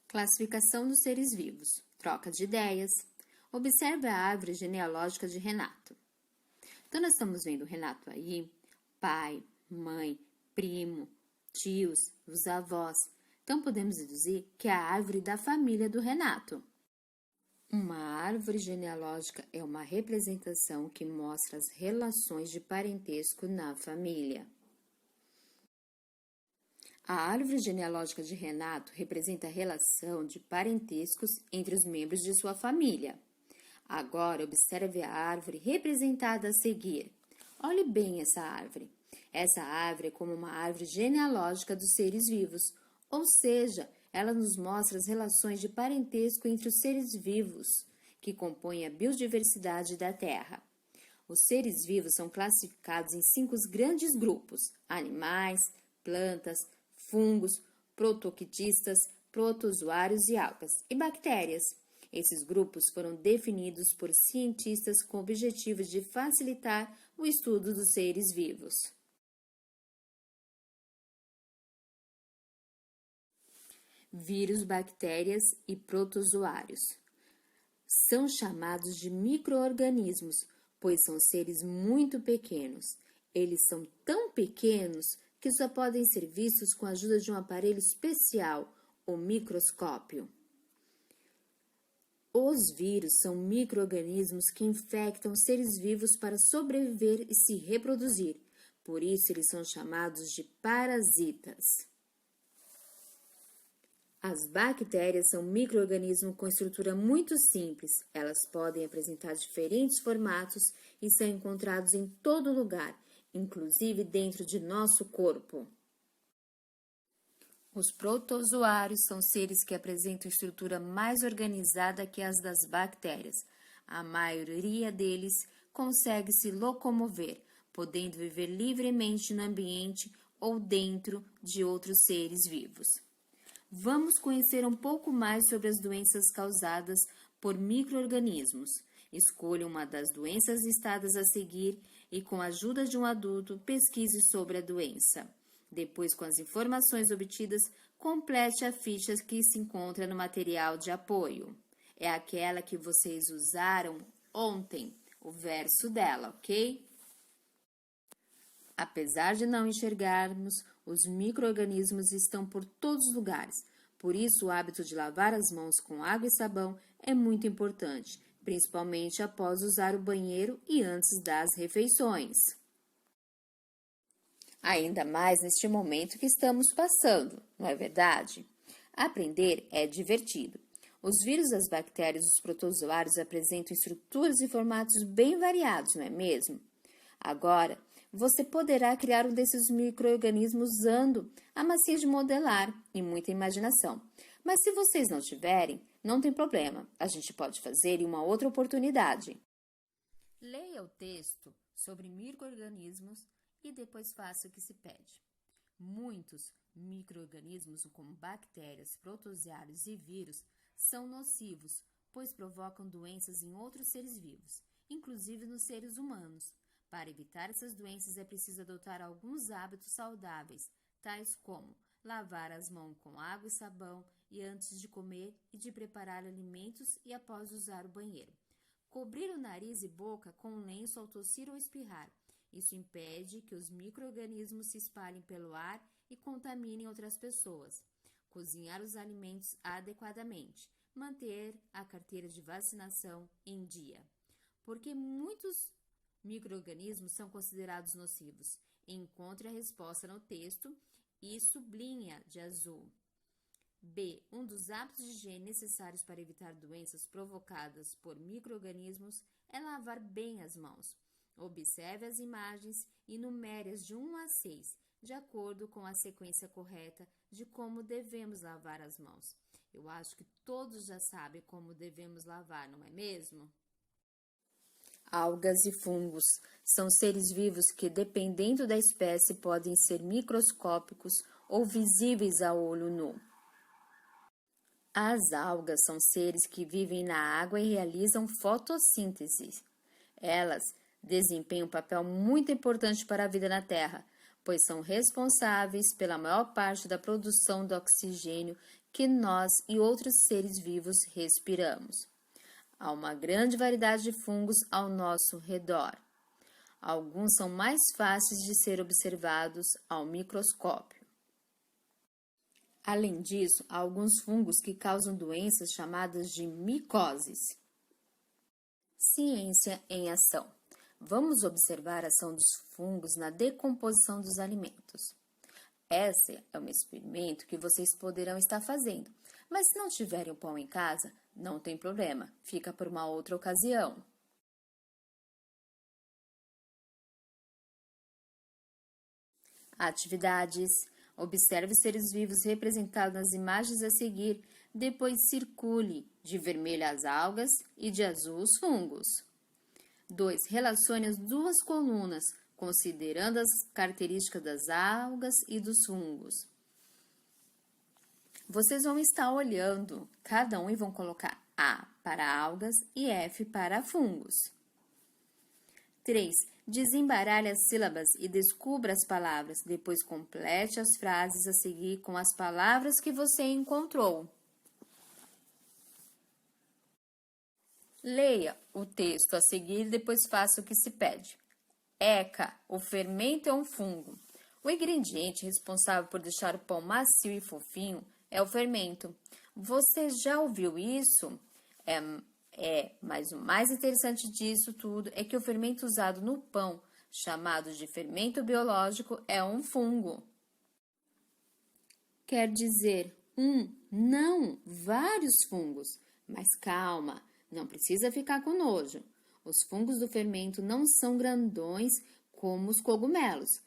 Classificação dos seres vivos. Troca de ideias. Observe a árvore genealógica de Renato. Então, nós estamos vendo o Renato aí, pai, mãe, primo, tios, os avós. Então, podemos deduzir que é a árvore da família do Renato. Uma árvore genealógica é uma representação que mostra as relações de parentesco na família. A árvore genealógica de Renato representa a relação de parentescos entre os membros de sua família. Agora, observe a árvore representada a seguir. Olhe bem essa árvore. Essa árvore é como uma árvore genealógica dos seres vivos, ou seja, ela nos mostra as relações de parentesco entre os seres vivos, que compõem a biodiversidade da Terra. Os seres vivos são classificados em 5 grandes grupos: animais, plantas, fungos, protoquitistas, protozoários e algas, e bactérias. Esses grupos foram definidos por cientistas com o objetivo de facilitar o estudo dos seres vivos. Vírus, bactérias e protozoários são chamados de micro-organismos, pois são seres muito pequenos. Eles são tão pequenos que só podem ser vistos com a ajuda de um aparelho especial, o microscópio. Os vírus são micro-organismos que infectam seres vivos para sobreviver e se reproduzir. Por isso, eles são chamados de parasitas. As bactérias são micro-organismos com estrutura muito simples. Elas podem apresentar diferentes formatos e são encontrados em todo lugar, inclusive dentro de nosso corpo. Os protozoários são seres que apresentam estrutura mais organizada que as das bactérias. A maioria deles consegue se locomover, podendo viver livremente no ambiente ou dentro de outros seres vivos. Vamos conhecer um pouco mais sobre as doenças causadas por micro-organismos. Escolha uma das doenças listadas a seguir e, com a ajuda de um adulto, pesquise sobre a doença. Depois, com as informações obtidas, complete a ficha que se encontra no material de apoio. É aquela que vocês usaram ontem, o verso dela, ok? Apesar de não enxergarmos, os micro-organismos estão por todos os lugares. Por isso, o hábito de lavar as mãos com água e sabão é muito importante, principalmente após usar o banheiro e antes das refeições. Ainda mais neste momento que estamos passando, não é verdade? Aprender é divertido. Os vírus, as bactérias e os protozoários apresentam estruturas e formatos bem variados, não é mesmo? Agora, você poderá criar um desses micro-organismos usando a massinha de modelar e muita imaginação. Mas se vocês não tiverem, não tem problema. A gente pode fazer em uma outra oportunidade. Leia o texto sobre micro-organismos e depois faça o que se pede. Muitos micro-organismos, como bactérias, protozoários e vírus, são nocivos, pois provocam doenças em outros seres vivos, inclusive nos seres humanos. Para evitar essas doenças, é preciso adotar alguns hábitos saudáveis, tais como lavar as mãos com água e sabão e antes de comer e de preparar alimentos e após usar o banheiro. Cobrir o nariz e boca com um lenço ao tossir ou espirrar. Isso impede que os micro-organismos se espalhem pelo ar e contaminem outras pessoas. Cozinhar os alimentos adequadamente. Manter a carteira de vacinação em dia. Porque muitos micro-organismos são considerados nocivos. Encontre a resposta no texto e sublinha de azul. B. Um dos hábitos de higiene necessários para evitar doenças provocadas por micro-organismos é lavar bem as mãos. Observe as imagens e numere-as de 1 a 6, de acordo com a sequência correta de como devemos lavar as mãos. Eu acho que todos já sabem como devemos lavar, não é mesmo? Algas e fungos são seres vivos que, dependendo da espécie, podem ser microscópicos ou visíveis a olho nu. As algas são seres que vivem na água e realizam fotossíntese. Elas desempenham um papel muito importante para a vida na Terra, pois são responsáveis pela maior parte da produção do oxigênio que nós e outros seres vivos respiramos. Há uma grande variedade de fungos ao nosso redor. Alguns são mais fáceis de ser observados ao microscópio. Além disso, há alguns fungos que causam doenças chamadas de micoses. Ciência em ação. Vamos observar a ação dos fungos na decomposição dos alimentos. Esse é um experimento que vocês poderão estar fazendo, mas se não tiverem o pão em casa, não tem problema, fica por uma outra ocasião. Atividades. Observe os seres vivos representados nas imagens a seguir, depois circule de vermelho as algas e de azul os fungos. 2. Relacione as duas colunas, considerando as características das algas e dos fungos. Vocês vão estar olhando cada um e vão colocar A para algas e F para fungos. 3. Desembaralhe as sílabas e descubra as palavras. Depois complete as frases a seguir com as palavras que você encontrou. Leia o texto a seguir e depois faça o que se pede. ECA, o fermento é um fungo. O ingrediente responsável por deixar o pão macio e fofinho é o fermento. Você já ouviu isso? Mas o mais interessante disso tudo é que o fermento usado no pão, chamado de fermento biológico, é um fungo. Quer dizer, não, vários fungos. Mas calma, não precisa ficar com nojo. Os fungos do fermento não são grandões como os cogumelos,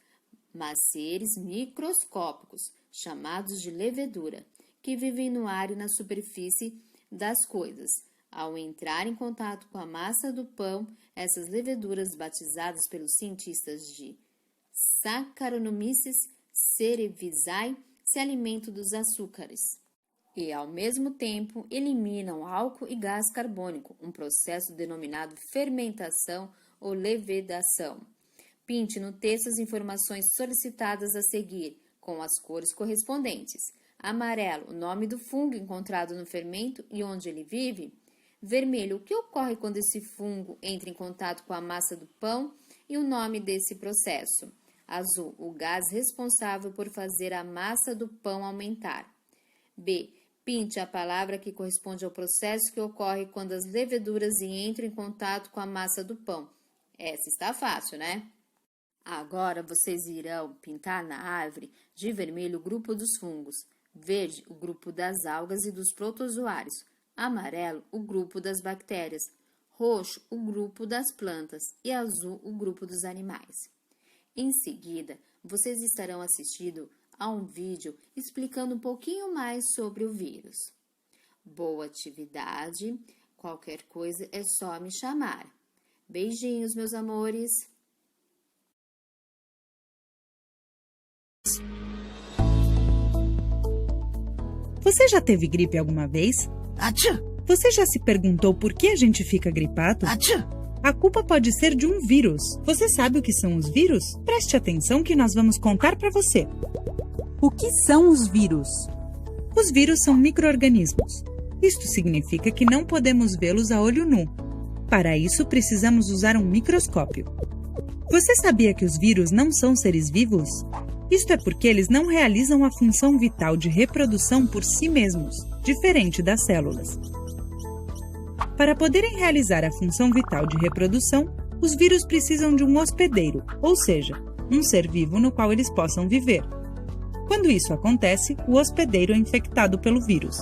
mas seres microscópicos, chamados de levedura, que vivem no ar e na superfície das coisas. Ao entrar em contato com a massa do pão, essas leveduras, batizadas pelos cientistas de Saccharomyces cerevisiae, se alimentam dos açúcares e, ao mesmo tempo, eliminam álcool e gás carbônico, um processo denominado fermentação ou levedação. Pinte no texto as informações solicitadas a seguir, com as cores correspondentes. Amarelo, o nome do fungo encontrado no fermento e onde ele vive. Vermelho, o que ocorre quando esse fungo entra em contato com a massa do pão e o nome desse processo. Azul, o gás responsável por fazer a massa do pão aumentar. B. Pinte a palavra que corresponde ao processo que ocorre quando as leveduras entram em contato com a massa do pão. Essa está fácil, né? Agora vocês irão pintar na árvore de vermelho o grupo dos fungos, verde o grupo das algas e dos protozoários, amarelo o grupo das bactérias, roxo o grupo das plantas e azul o grupo dos animais. Em seguida, vocês estarão assistindo a um vídeo explicando um pouquinho mais sobre o vírus. Boa atividade, qualquer coisa é só me chamar. Beijinhos, meus amores! Você já teve gripe alguma vez? Atchã! Você já se perguntou por que a gente fica gripado? Atchã! A culpa pode ser de um vírus. Você sabe o que são os vírus? Preste atenção que nós vamos contar para você. O que são os vírus? Os vírus são micro-organismos. Isto significa que não podemos vê-los a olho nu. Para isso, precisamos usar um microscópio. Você sabia que os vírus não são seres vivos? Isto é porque eles não realizam a função vital de reprodução por si mesmos, diferente das células. Para poderem realizar a função vital de reprodução, os vírus precisam de um hospedeiro, ou seja, um ser vivo no qual eles possam viver. Quando isso acontece, o hospedeiro é infectado pelo vírus.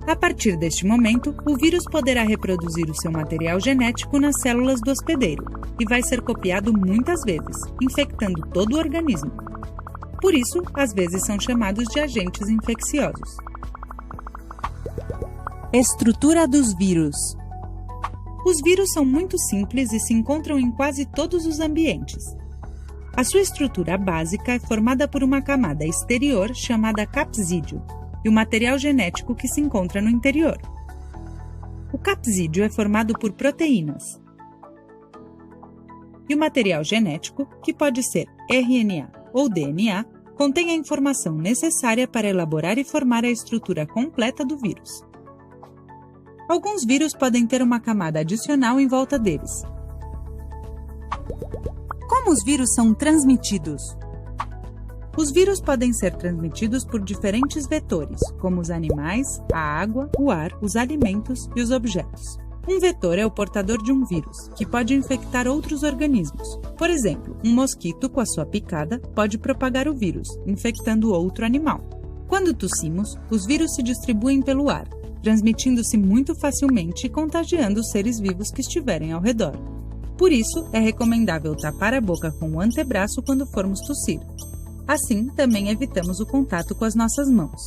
A partir deste momento, o vírus poderá reproduzir o seu material genético nas células do hospedeiro e vai ser copiado muitas vezes, infectando todo o organismo. Por isso, às vezes são chamados de agentes infecciosos. Estrutura dos vírus. Os vírus são muito simples e se encontram em quase todos os ambientes. A sua estrutura básica é formada por uma camada exterior chamada capsídeo e o material genético que se encontra no interior. O capsídeo é formado por proteínas. E o material genético, que pode ser RNA, ou DNA, contém a informação necessária para elaborar e formar a estrutura completa do vírus. Alguns vírus podem ter uma camada adicional em volta deles. Como os vírus são transmitidos? Os vírus podem ser transmitidos por diferentes vetores, como os animais, a água, o ar, os alimentos e os objetos. Um vetor é o portador de um vírus, que pode infectar outros organismos. Por exemplo, um mosquito com a sua picada pode propagar o vírus, infectando outro animal. Quando tossimos, os vírus se distribuem pelo ar, transmitindo-se muito facilmente e contagiando os seres vivos que estiverem ao redor. Por isso, é recomendável tapar a boca com o antebraço quando formos tossir. Assim, também evitamos o contato com as nossas mãos.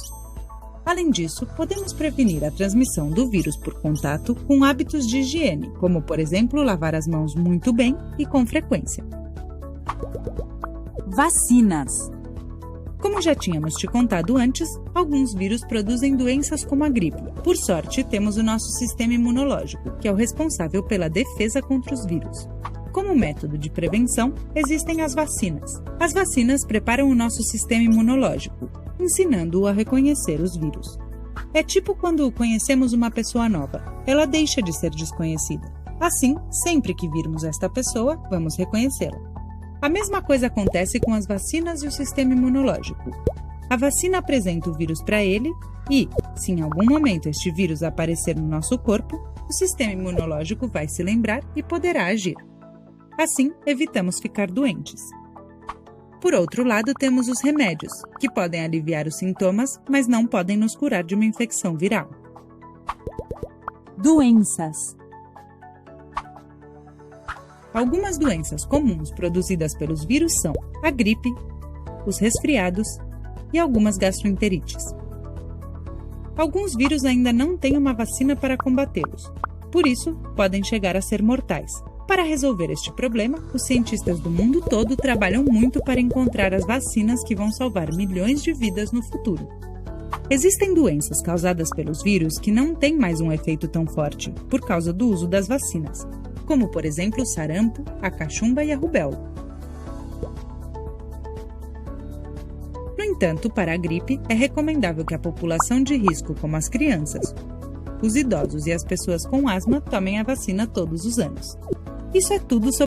Além disso, podemos prevenir a transmissão do vírus por contato com hábitos de higiene, como, por exemplo, lavar as mãos muito bem e com frequência. Vacinas. Como já tínhamos te contado antes, alguns vírus produzem doenças como a gripe. Por sorte, temos o nosso sistema imunológico, que é o responsável pela defesa contra os vírus. Como método de prevenção, existem as vacinas. As vacinas preparam o nosso sistema imunológico, ensinando-o a reconhecer os vírus. É tipo quando conhecemos uma pessoa nova, ela deixa de ser desconhecida. Assim, sempre que virmos esta pessoa, vamos reconhecê-la. A mesma coisa acontece com as vacinas e o sistema imunológico. A vacina apresenta o vírus para ele e, se em algum momento este vírus aparecer no nosso corpo, o sistema imunológico vai se lembrar e poderá agir. Assim, evitamos ficar doentes. Por outro lado, temos os remédios, que podem aliviar os sintomas, mas não podem nos curar de uma infecção viral. Doenças. Algumas doenças comuns produzidas pelos vírus são a gripe, os resfriados e algumas gastroenterites. Alguns vírus ainda não têm uma vacina para combatê-los, por isso podem chegar a ser mortais. Para resolver este problema, os cientistas do mundo todo trabalham muito para encontrar as vacinas que vão salvar milhões de vidas no futuro. Existem doenças causadas pelos vírus que não têm mais um efeito tão forte, por causa do uso das vacinas, como, por exemplo, o sarampo, a cachumba e a rubéola. No entanto, para a gripe, é recomendável que a população de risco, como as crianças, os idosos e as pessoas com asma, tomem a vacina todos os anos. Isso é tudo sobre